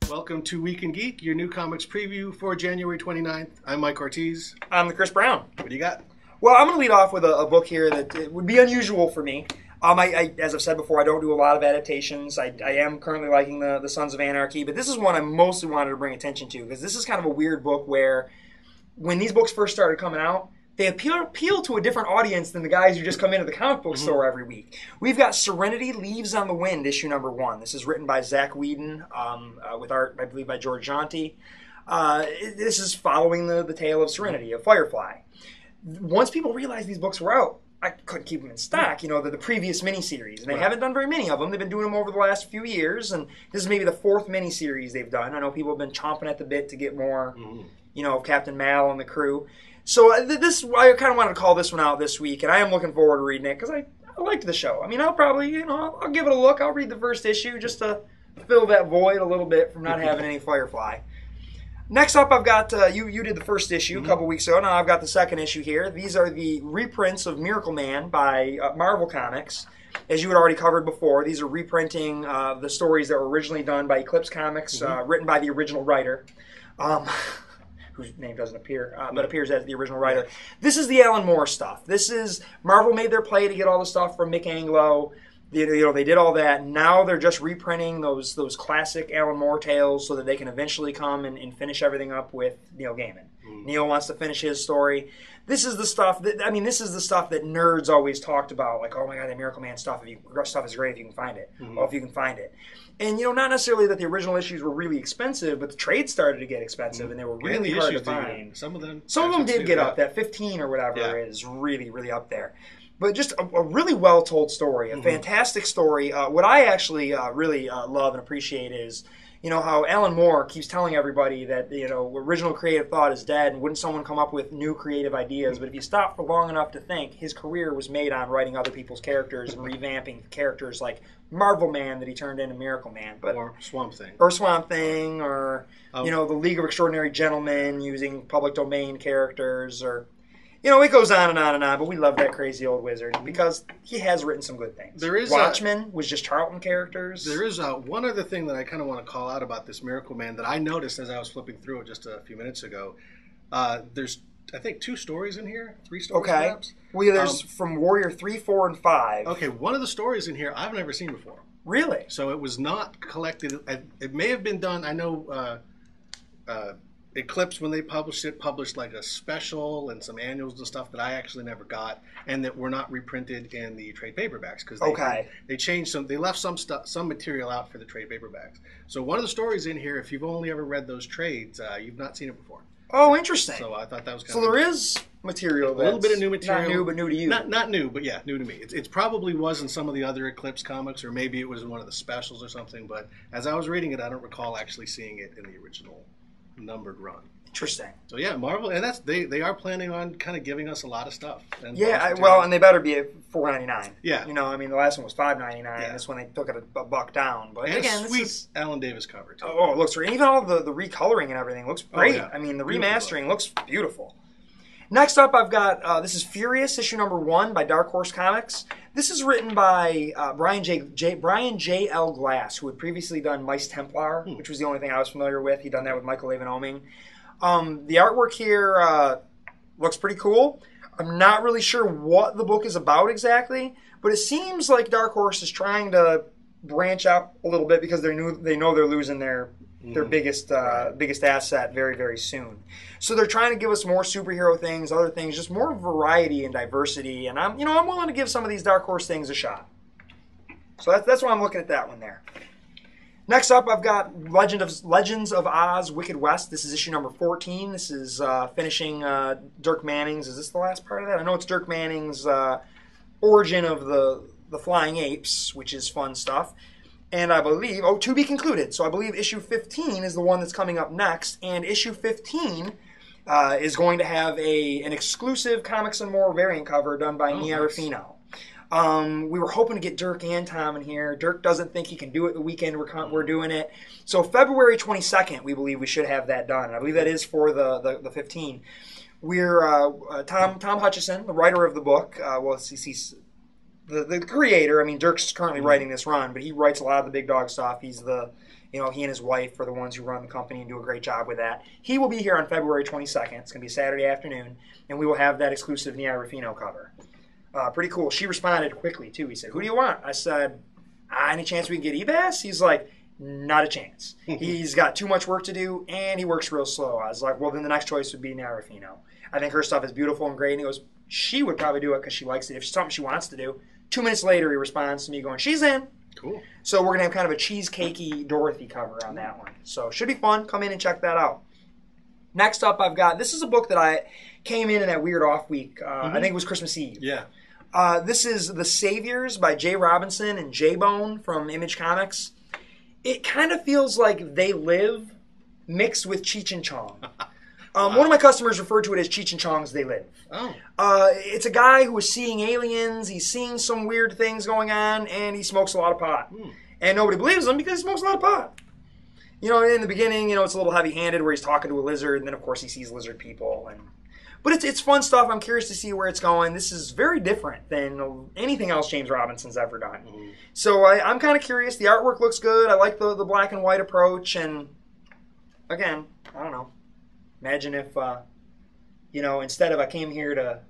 Welcome to Week and Geek, your new comics preview for January 29th. I'm Mike Ortiz. I'm the Chris Brown. What do you got? Well, I'm going to lead off with a book here that would be unusual for me. As I've said before, I don't do a lot of adaptations. I am currently liking the Sons of Anarchy, but this is one I mostly wanted to bring attention to because this is kind of a weird book where when these books first started coming out, they appeal to a different audience than the guys who just come into the comic book store every week. We've got Serenity Leaves on the Wind, issue number 1. This is written by Zach Whedon with art, I believe, by George Jonti. This is following the tale of Serenity, of Firefly. Once people realized these books were out, I couldn't keep them in stock, the previous miniseries. And they haven't done very many of them. They've been doing them over the last few years, and this is maybe the 4th miniseries they've done. I know people have been chomping at the bit to get more, of Captain Mal and the crew. So I kind of wanted to call this one out this week, and I am looking forward to reading it because I liked the show. I mean, I'll probably, I'll give it a look. I'll read the first issue just to fill that void a little bit from not having any Firefly. Next up, I've got, you did the first issue a couple weeks ago. Now I've got the second issue here. These are the reprints of Miracle Man by Marvel Comics. As you had already covered before, these are reprinting the stories that were originally done by Eclipse Comics, written by the original writer. Whose name doesn't appear, but appears as the original writer. This is the Alan Moore stuff. This is, Marvel made their play to get all the stuff from Mick Anglo. They did all that. Now they're just reprinting those classic Alan Moore tales so that they can eventually come and finish everything up with Neil Gaiman. Neil wants to finish his story. This is the stuff that nerds always talked about. Like, oh my God, that Miracle Man stuff is great if you can find it. Well, if you can find it. And, not necessarily that the original issues were really expensive, but the trades started to get expensive, and they were really hard to find. Some of them did get up. That 15 or whatever is really, really up there. But just a really well-told story, a fantastic story. What I actually really love and appreciate is, how Alan Moore keeps telling everybody that, original creative thought is dead, and wouldn't someone come up with new creative ideas? But if you stop for long enough to think, his career was made on writing other people's characters and revamping characters like Marvel Man that he turned into Miracle Man. Or Swamp Thing. Or the League of Extraordinary Gentlemen using public domain characters, or... it goes on and on and on, but we love that crazy old wizard because he has written some good things. Watchmen was just Charlton characters. There is one other thing that I kind of want to call out about this Miracle Man that I noticed as I was flipping through it just a few minutes ago. There's, I think, 2 stories in here, 3 stories perhaps. Well, there's from Warrior 3, 4, and 5. Okay, one of the stories in here I've never seen before. Really? So it was not collected. It may have been done. I know. Eclipse, when they published like a special and some annuals and stuff that I actually never got, and that were not reprinted in the trade paperbacks because they changed some. They left some material out for the trade paperbacks. So one of the stories in here, if you've only ever read those trades, you've not seen it before. Oh, interesting. So I thought that was kind of... So there is material a little bit of new material. Not new, but new to you. Not new, but yeah, new to me. It probably was in some of the other Eclipse comics, or maybe it was in one of the specials or something, but as I was reading it, I don't recall actually seeing it in the original numbered run. Interesting. So yeah, Marvel, and they are planning on kind of giving us a lot of stuff. And and they better be at $4.99. Yeah. The last one was $5.99. Yeah. This one they took it a buck down. But and again, sweet Alan Davis cover too. Oh, it looks great. Even all the recoloring and everything looks great. The beautiful remastering looks beautiful. Next up, I've got this is Furious, issue number 1 by Dark Horse Comics. This is written by Brian J. L. Glass, who had previously done Mice Templar, which was the only thing I was familiar with. He'd done that with Michael Avon-Oeming. The artwork here looks pretty cool. I'm not really sure what the book is about exactly, but it seems like Dark Horse is trying to branch out a little bit because they know they're losing their biggest asset very, very soon. So they're trying to give us more superhero things, other things, just more variety and diversity. And I'm willing to give some of these Dark Horse things a shot. So that's why I'm looking at that one there. Next up, I've got Legends of Oz, Wicked West. This is issue number 14. This is finishing Dirk Manning's. Is this the last part of that? I know it's Dirk Manning's origin of the Flying Apes, which is fun stuff. And I believe, to be concluded. So I believe issue 15 is the one that's coming up next. And issue 15 is going to have an exclusive Comics and More variant cover done by Nia Ruffino. We were hoping to get Dirk and Tom in here. Dirk doesn't think he can do it the weekend we're doing it. So February 22nd, we believe we should have that done. And I believe that is for the 15. We're Tom Hutchison, the writer of the book. He's the creator. I mean, Dirk's currently writing this run, but he writes a lot of the big dog stuff. He's the, he and his wife are the ones who run the company and do a great job with that. He will be here on February 22nd. It's going to be Saturday afternoon, and we will have that exclusive Nia Ruffino cover. Pretty cool. She responded quickly, too. He said, "Who do you want?" I said, "Any chance we can get Ebas?" He's like, "Not a chance. He's got too much work to do, and he works real slow." I was like, "Well, then the next choice would be Nia Ruffino. I think her stuff is beautiful and great." And he goes, "She would probably do it because she likes it. If it's something she wants to do." 2 minutes later, he responds to me going, "She's in." Cool. So we're going to have kind of a cheesecakey Dorothy cover on that one. So should be fun. Come in and check that out. Next up, I've got, this is a book that I came in that weird off week. I think it was Christmas Eve. Yeah. This is The Saviors by Jay Robinson and J-Bone from Image Comics. It kind of feels like They Live mixed with Cheech and Chong. Wow. One of my customers referred to it as Cheech and Chong's They Live. Oh. It's a guy who is seeing aliens, he's seeing some weird things going on, and he smokes a lot of pot. And nobody believes him because he smokes a lot of pot. You know, in the beginning, it's a little heavy-handed where he's talking to a lizard, and then, of course, he sees lizard people. But it's fun stuff. I'm curious to see where it's going. This is very different than anything else James Robinson's ever done. So I'm kind of curious. The artwork looks good. I like the black and white approach. And, again, I don't know. Imagine if, instead of I came here to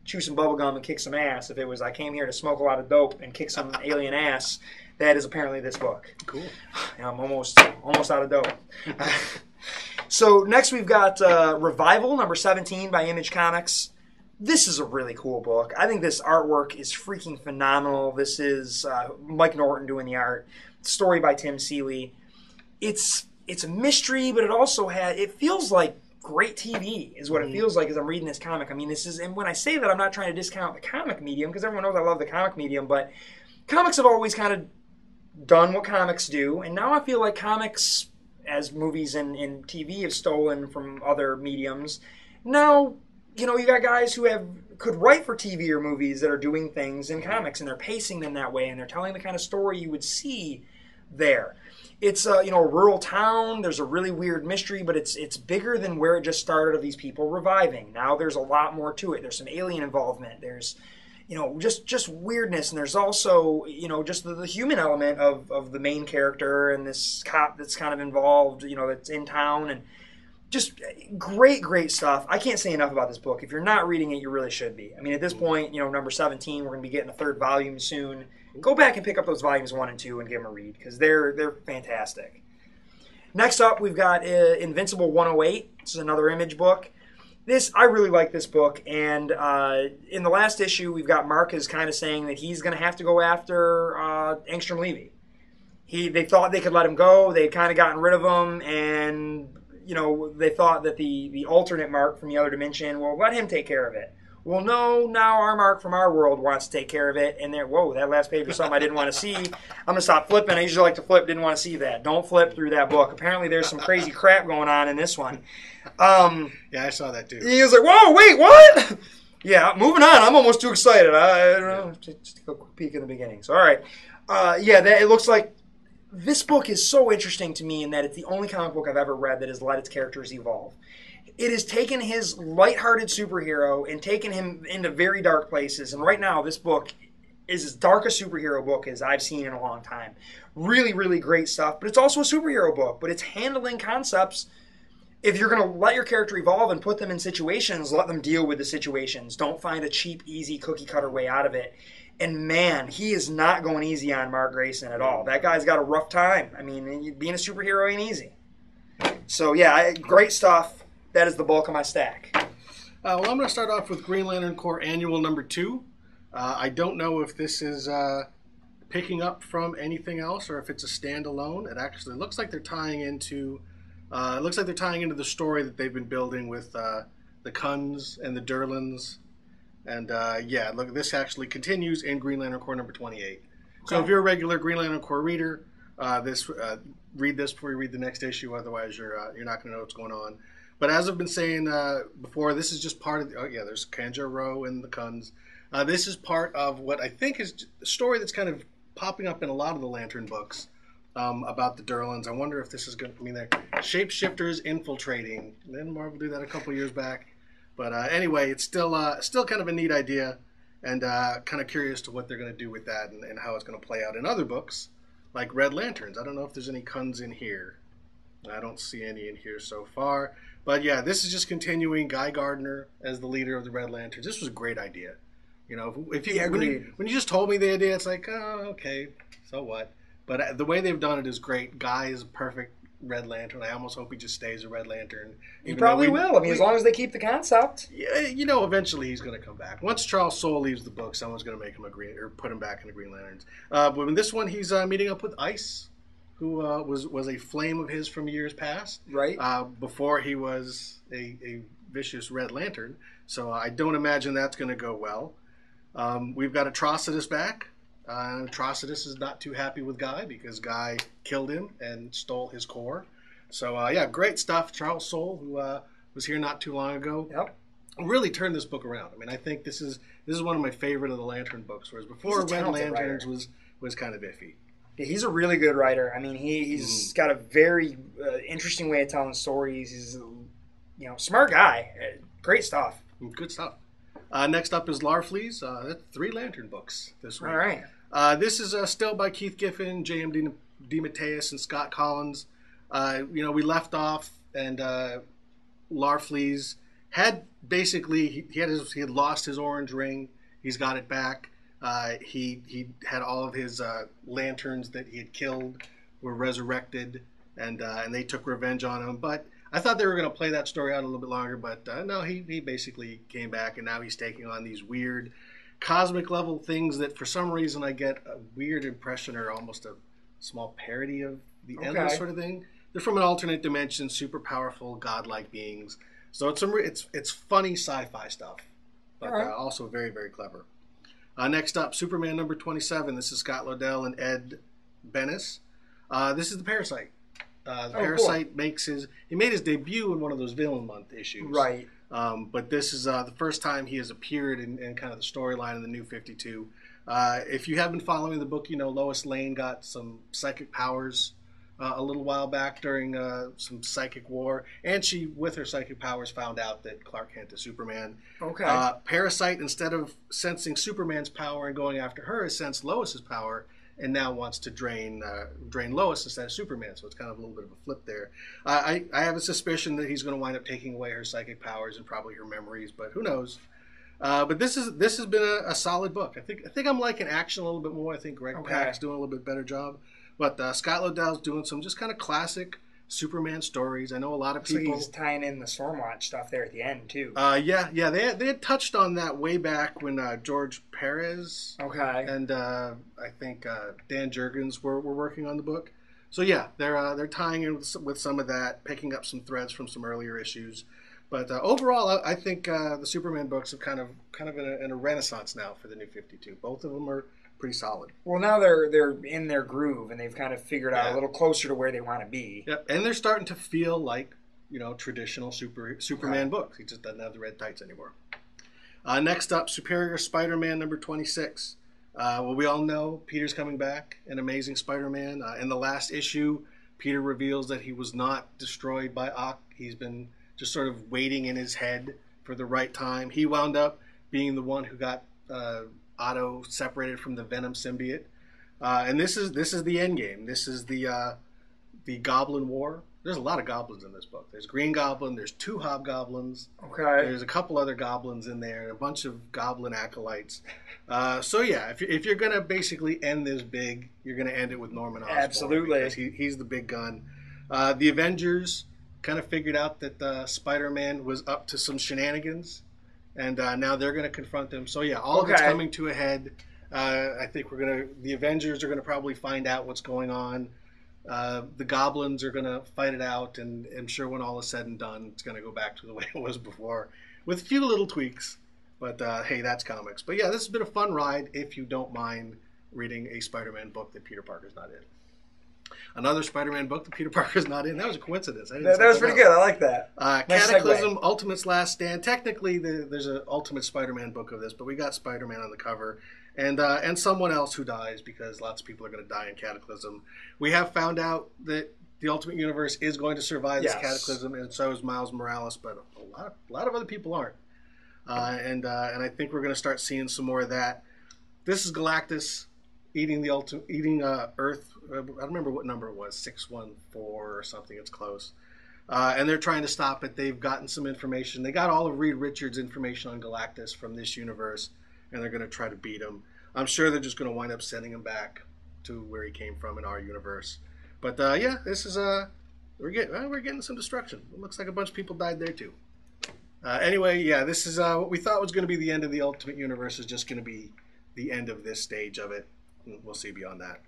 chew some bubblegum and kick some ass, if it was I came here to smoke a lot of dope and kick some alien ass, that is apparently this book. Cool. I'm almost out of dope. So next we've got Revival, number 17 by Image Comics. This is a really cool book. I think this artwork is freaking phenomenal. This is Mike Norton doing the art. Story by Tim Seeley. It's a mystery, but it feels like great TV is what it feels like as I'm reading this comic. I mean, and when I say that, I'm not trying to discount the comic medium, because everyone knows I love the comic medium, but comics have always kind of done what comics do, and now I feel like comics, as movies and TV have stolen from other mediums, now, you got guys who could write for TV or movies that are doing things in comics, and they're pacing them that way, and they're telling the kind of story you would see there. It's a rural town. There's a really weird mystery, but it's bigger than where it just started of these people reviving. Now there's a lot more to it. There's some alien involvement. There's, just weirdness, and there's also, just the human element of the main character and this cop that's kind of involved, that's in town, and just great stuff. I can't say enough about this book. If you're not reading it, you really should be. I mean, at this point, number 17, we're going to be getting a third volume soon. Go back and pick up those volumes 1 and 2 and give them a read, because they're fantastic. Next up, we've got Invincible 108. This is another Image book. I really like this book, and in the last issue, we've got Mark is kind of saying that he's going to have to go after Angstrom Levy. They thought they could let him go. They'd kind of gotten rid of him, and they thought that the alternate Mark from the other dimension, well, let him take care of it. Well, no, now our Mark from our world wants to take care of it, and whoa, that last page was something I didn't want to see. I'm going to stop flipping. I usually like to flip, didn't want to see that. Don't flip through that book. Apparently there's some crazy crap going on in this one. Yeah, I saw that too. He was like, whoa, wait, what? Yeah, moving on. I'm almost too excited. I don't know. Just take a quick peek in the beginning. So, all right. It looks like this book is so interesting to me in that it's the only comic book I've ever read that has let its characters evolve. It has taken his lighthearted superhero and taken him into very dark places. And right now, this book is as dark a superhero book as I've seen in a long time. Really, really great stuff. But it's also a superhero book. But it's handling concepts. If you're going to let your character evolve and put them in situations, let them deal with the situations. Don't find a cheap, easy, cookie-cutter way out of it. And man, he is not going easy on Mark Grayson at all. That guy's got a rough time. I mean, being a superhero ain't easy. So yeah, great stuff. That is the bulk of my stack. I'm going to start off with Green Lantern Corps Annual number 2. I don't know if this is picking up from anything else or if it's a standalone. It actually looks like they're tying into the story that they've been building with the Kuns and the Durlans. And look, this actually continues in Green Lantern Corps number 28. So if you're a regular Green Lantern Corps reader, read this before you read the next issue. Otherwise, you're not going to know what's going on. But as I've been saying before, this is just part of there's Kanjar Row and the Kuns. This is part of what I think is a story that's kind of popping up in a lot of the Lantern books about the Durlans. I wonder if this is going to mean they're shapeshifters infiltrating. Then Marvel did that a couple years back. But anyway, it's still kind of a neat idea. and kind of curious to what they're going to do with that and how it's going to play out in other books, like Red Lanterns. I don't know if there's any Kuns in here. I don't see any in here so far. But yeah, this is just continuing Guy Gardner as the leader of the Red Lanterns. This was a great idea. You know, if you, when you just told me the idea, it's like, oh, okay, so what? But the way they've done it is great. Guy is a perfect Red Lantern. I almost hope he just stays a Red Lantern. He probably will. I mean, as long as they keep the concept. Yeah, you know, eventually he's going to come back. Once Charles Soule leaves the book, someone's going to make him a green or put him back in the Green Lanterns. But in this one, he's meeting up with Ice, who was a flame of his from years past. Right. Before he was a vicious Red Lantern. So I don't imagine that's going to go well. We've got Atrocitus back. Atrocitus is not too happy with Guy because Guy killed him and stole his core. So, yeah, great stuff. Charles Soule, who was here not too long ago, yep, really turned this book around. I mean, I think this is one of my favorite of the Lantern books, whereas before Red Lanterns was kind of iffy. Yeah, he's a really good writer. I mean, he's got a very interesting way of telling stories. He's smart guy. Great stuff. Good stuff. Next up is Larfleeze. That's 3 Lantern books this week. All right. This is still by Keith Giffen, J.M. DeMatteis, and Scott Collins. We left off, and Larfleeze had basically he had lost his orange ring. He's got it back. He had all of his lanterns that he had killed were resurrected, and they took revenge on him. But I thought they were going to play that story out a little bit longer, but no, he basically came back, and now he's taking on these weird cosmic level things that for some reason I get a weird impression are almost a small parody of the Endless sort of thing. They're from an alternate dimension, super powerful, godlike beings. So it's funny sci-fi stuff, but also very, very clever. Next up, Superman number 27. This is Scott Lobdell and Ed Benes. This is the Parasite. Parasite cool. made his debut in one of those Villain Month issues. Right. But this is the first time he has appeared in kind of the storyline in the New 52. If you have been following the book, you know Lois Lane got some psychic powers a little while back during some psychic war, and she, with her psychic powers, found out that Clark Kent is Superman. Okay. Parasite, instead of sensing Superman's power and going after her, has sensed Lois's power and now wants to drain Lois instead of Superman. So it's kind of a little bit of a flip there. I have a suspicion that he's going to wind up taking away her psychic powers and probably her memories, but who knows? But this has been a solid book. I think I'm liking action a little bit more. I think Greg Pak's doing a little bit better job. But Scott Lobdell's doing some just kind of classic Superman stories. I know a lot of people. So he's tying in the Stormwatch stuff there at the end too. Yeah. They had touched on that way back when George Perez. And I think Dan Jurgens were working on the book. So yeah, they're tying in with some of that, picking up some threads from some earlier issues. But overall, I think the Superman books have kind of in a renaissance now for the New 52. Both of them are pretty solid. Well, now they're in their groove, and they've kind of figured out a little closer to where they want to be. Yep, and they're starting to feel like traditional Superman books. He just doesn't have the red tights anymore. Next up, Superior Spider-Man number 26. Well, we all know Peter's coming back in Amazing Spider-Man. In the last issue, Peter reveals that he was not destroyed by Ock. He's been just sort of waiting in his head for the right time. He wound up being the one who got Otto separated from the Venom symbiote, and this is the end game. This is the Goblin War. There's a lot of goblins in this book. There's Green Goblin. There's 2 Hobgoblins. There's a couple other goblins in there, and a bunch of goblin acolytes. So yeah, if you're gonna basically end this big, you're gonna end it with Norman Osborn. Absolutely, because he's the big gun. The Avengers kind of figured out that Spider-Man was up to some shenanigans. And now they're going to confront them. So yeah, all of it's coming to a head. I think the Avengers are going to probably find out what's going on. The Goblins are going to fight it out, and I'm sure when all is said and done, it's going to go back to the way it was before, with a few little tweaks. But hey, that's comics. But yeah, this has been a fun ride if you don't mind reading a Spider-Man book that Peter Parker's not in. Another Spider-Man book that Peter Parker's not in. That was a coincidence. That was pretty good. I like that. Cataclysm, Ultimate's Last Stand. Technically, there's an Ultimate Spider-Man book of this, but we got Spider-Man on the cover. And someone else who dies, because lots of people are going to die in Cataclysm. We have found out that the Ultimate Universe is going to survive this Cataclysm, and so is Miles Morales, but a lot of other people aren't. And I think we're going to start seeing some more of that. This is Galactus eating Earth. I don't remember what number it was, 614 or something. It's close. And they're trying to stop it. They've gotten some information. They got all of Reed Richards' information on Galactus from this universe, and they're going to try to beat him. I'm sure they're just going to wind up sending him back to where he came from in our universe. But this is we're getting some destruction. It looks like a bunch of people died there too. Anyway, this is what we thought was going to be the end of the Ultimate Universe is just going to be the end of this stage of it. We'll see beyond that.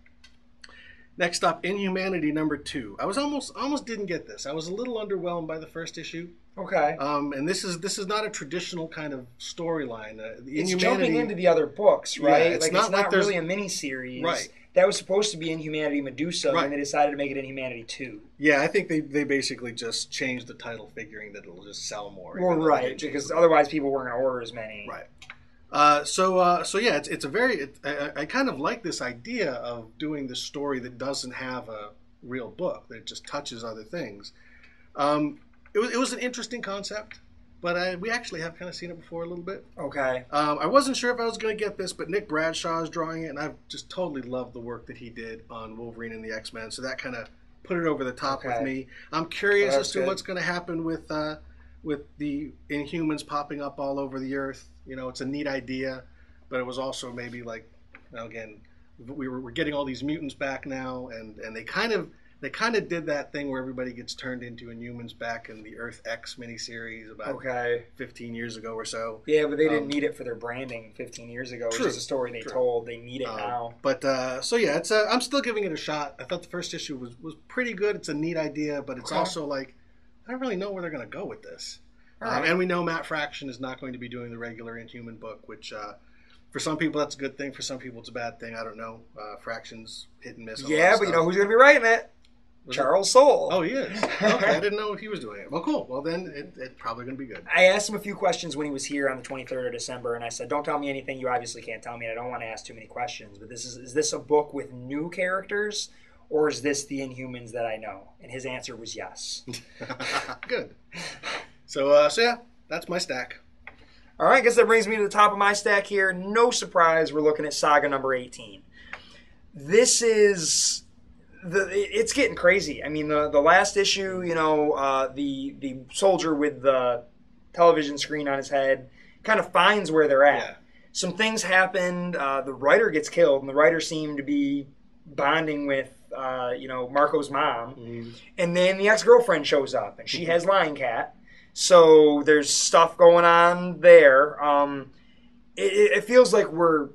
Next up, Inhumanity #2. I was almost didn't get this. I was a little underwhelmed by the first issue. Okay. And this is not a traditional kind of storyline. It's jumping into the other books, right? Yeah, it's not really a mini-series. Right. That was supposed to be Inhumanity Medusa, right. and they decided to make it Inhumanity 2. Yeah, I think they basically just changed the title, figuring that it'll just sell more. Well, right, because otherwise people weren't going to order as many. Right. It's a very. I kind of like this idea of doing this story that doesn't have a real book, that just touches other things. It was an interesting concept, but we actually have kind of seen it before a little bit. Okay. I wasn't sure if I was going to get this, but Nick Bradshaw is drawing it, and I've just totally loved the work that he did on Wolverine and the X-Men, so that kind of put it over the top with me. I'm curious as to what's going to happen with the Inhumans popping up all over the Earth. You know, it's a neat idea, but it was also maybe like, again, we're getting all these mutants back now, and they kind of did that thing where everybody gets turned into Inhumans back in the Earth X miniseries about 15 years ago or so. Yeah, but they didn't need it for their branding 15 years ago. It was just a story they told. They need it now. But it's I'm still giving it a shot. I thought the first issue was pretty good. It's a neat idea, but it's also like I don't really know where they're going to go with this. Right. And we know Matt Fraction is not going to be doing the regular Inhuman book, which for some people that's a good thing. For some people it's a bad thing. I don't know. Fraction's hit and miss. Yeah, but you know who's going to be writing it? Charles Soule. Oh, he is. Okay, I didn't know if he was doing it. Well, cool. Well, then it's probably going to be good. I asked him a few questions when he was here on the 23rd of December, and I said, don't tell me anything you obviously can't tell me, and I don't want to ask too many questions, but is this a book with new characters, or is this the Inhumans that I know? And his answer was yes. Good. So yeah, that's my stack. All right, I guess that brings me to the top of my stack here. No surprise, we're looking at Saga number 18. This is... it's getting crazy. I mean, the last issue, the soldier with the television screen on his head kind of finds where they're at. Yeah. Some things happened. The writer gets killed, and the writer seemed to be bonding with, Marco's mom. Mm-hmm. And then the ex-girlfriend shows up, and she has Lion Cat. So there's stuff going on there. It feels like we're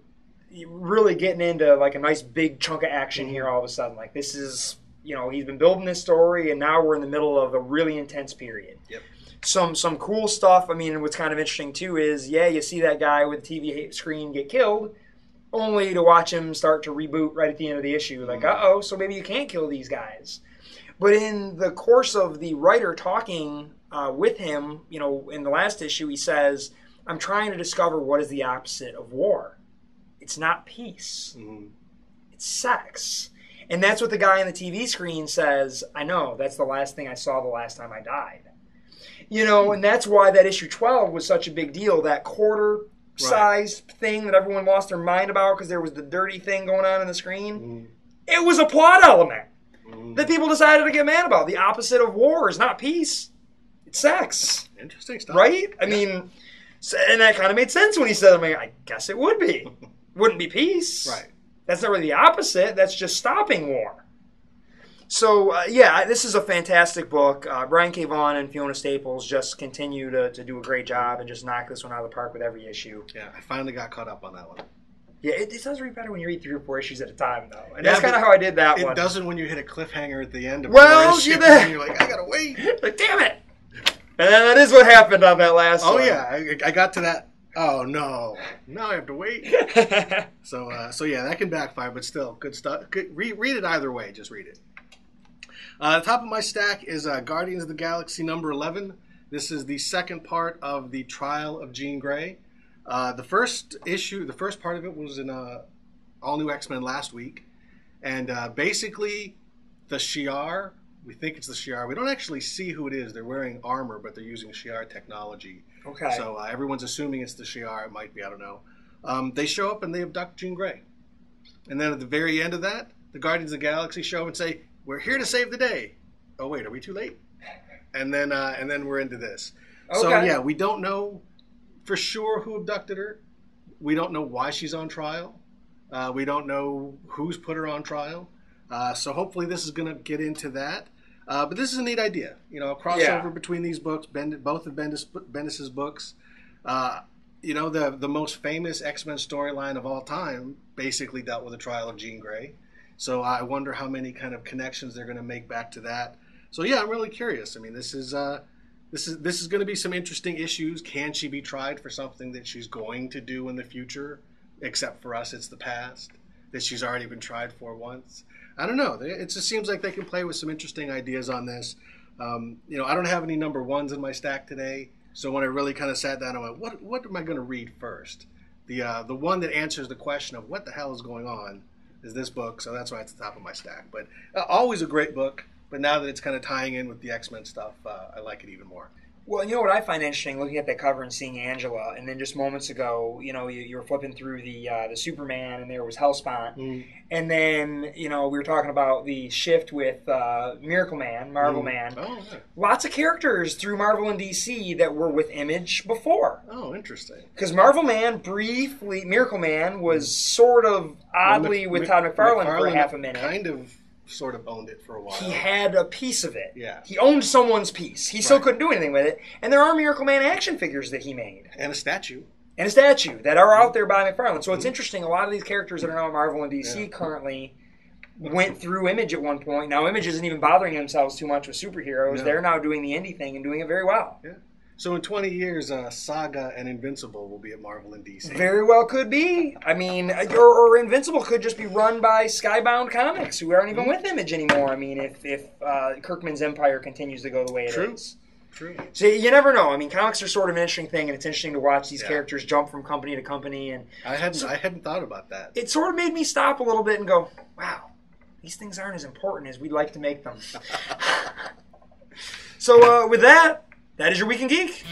really getting into like a nice big chunk of action here all of a sudden. Like this is, he's been building this story, and now we're in the middle of a really intense period. Yep. Some cool stuff. I mean, what's kind of interesting too is, you see that guy with the TV screen get killed, only to watch him start to reboot right at the end of the issue. Like, so maybe you can't kill these guys. But in the course of the writer talking with him, in the last issue, he says, I'm trying to discover what is the opposite of war. It's not peace. Mm-hmm. It's sex. And that's what the guy on the TV screen says, I know, that's the last thing I saw the last time I died. And that's why that issue 12 was such a big deal, that quarter-sized thing that everyone lost their mind about because there was the dirty thing going on the screen. Mm-hmm. It was a plot element that people decided to get mad about. The opposite of war is not peace. It's sex. Interesting stuff. Right? I mean, and that kind of made sense when he said it. I guess it would be. Wouldn't be peace. Right. That's not really the opposite. That's just stopping war. So, this is a fantastic book. Brian K. Vaughan and Fiona Staples just continue to do a great job and just knock this one out of the park with every issue. Yeah, I finally got caught up on that one. Yeah, it does read better when you read 3 or 4 issues at a time, though. And that's kind of how I did that one. It doesn't when you hit a cliffhanger at the end of 4 issues and you're like, I gotta wait. Like, damn it! And then that is what happened on that last one. Oh, yeah. I got to that. Oh, no. Now I have to wait. So that can backfire, but still, good stuff. Read it either way. Just read it. The top of my stack is Guardians of the Galaxy number 11. This is the second part of the Trial of Jean Grey. The first part of it was in All New X-Men last week. And basically, the Shi'ar, we think it's the Shi'ar. We don't actually see who it is. They're wearing armor, but they're using Shi'ar technology. Okay. So everyone's assuming it's the Shi'ar. It might be. I don't know. They show up and they abduct Jean Grey. And then at the very end of that, the Guardians of the Galaxy show up and say, "We're here to save the day." Oh wait, are we too late? And then we're into this. Okay. So yeah, we don't know for sure who abducted her. We don't know why she's on trial. We don't know who's put her on trial. So hopefully this is going to get into that. But this is a neat idea. You know, a crossover between these books, both of Bendis' books. You know, the most famous X-Men storyline of all time basically dealt with the trial of Jean Grey. So I wonder how many kind of connections they're going to make back to that. So yeah, I'm really curious. I mean, this is going to be some interesting issues. Can she be tried for something that she's going to do in the future? Except for us, it's the past that she's already been tried for once. I don't know. It just seems like they can play with some interesting ideas on this. You know, I don't have any number ones in my stack today. So when I really kind of sat down, I went, what am I going to read first? The one that answers the question of what the hell is going on is this book. So that's why it's the top of my stack. But always a great book. But now that it's kind of tying in with the X-Men stuff, I like it even more. Well, you know what I find interesting, looking at that cover and seeing Angela, and then just moments ago, you know, you were flipping through the Superman, and there was Hellspawn, and then, you know, we were talking about the shift with Miracle Man, Marvel Man. Oh, yeah. Lots of characters through Marvel and DC that were with Image before. Oh, interesting. Because Miracle Man was sort of oddly with Todd McFarlane for half a minute. Kind of sort of owned it for a while. He had a piece of it. Yeah. He owned someone's piece. He still couldn't do anything with it. And there are Miracle Man action figures that he made. And a statue. That are out there by McFarlane. So it's interesting. A lot of these characters that are now at Marvel and DC currently went through Image at one point. Now Image isn't even bothering themselves too much with superheroes. No. They're now doing the indie thing and doing it very well. Yeah. So in 20 years, Saga and Invincible will be at Marvel and DC. Very well could be. I mean, or Invincible could just be run by Skybound Comics, who aren't even with Image anymore. I mean, if Kirkman's empire continues to go the way it is. True. So you never know. I mean, comics are sort of an interesting thing, and it's interesting to watch these characters jump from company to company. And I hadn't thought about that. It sort of made me stop a little bit and go, wow, these things aren't as important as we'd like to make them. So with that is your Week in Geek.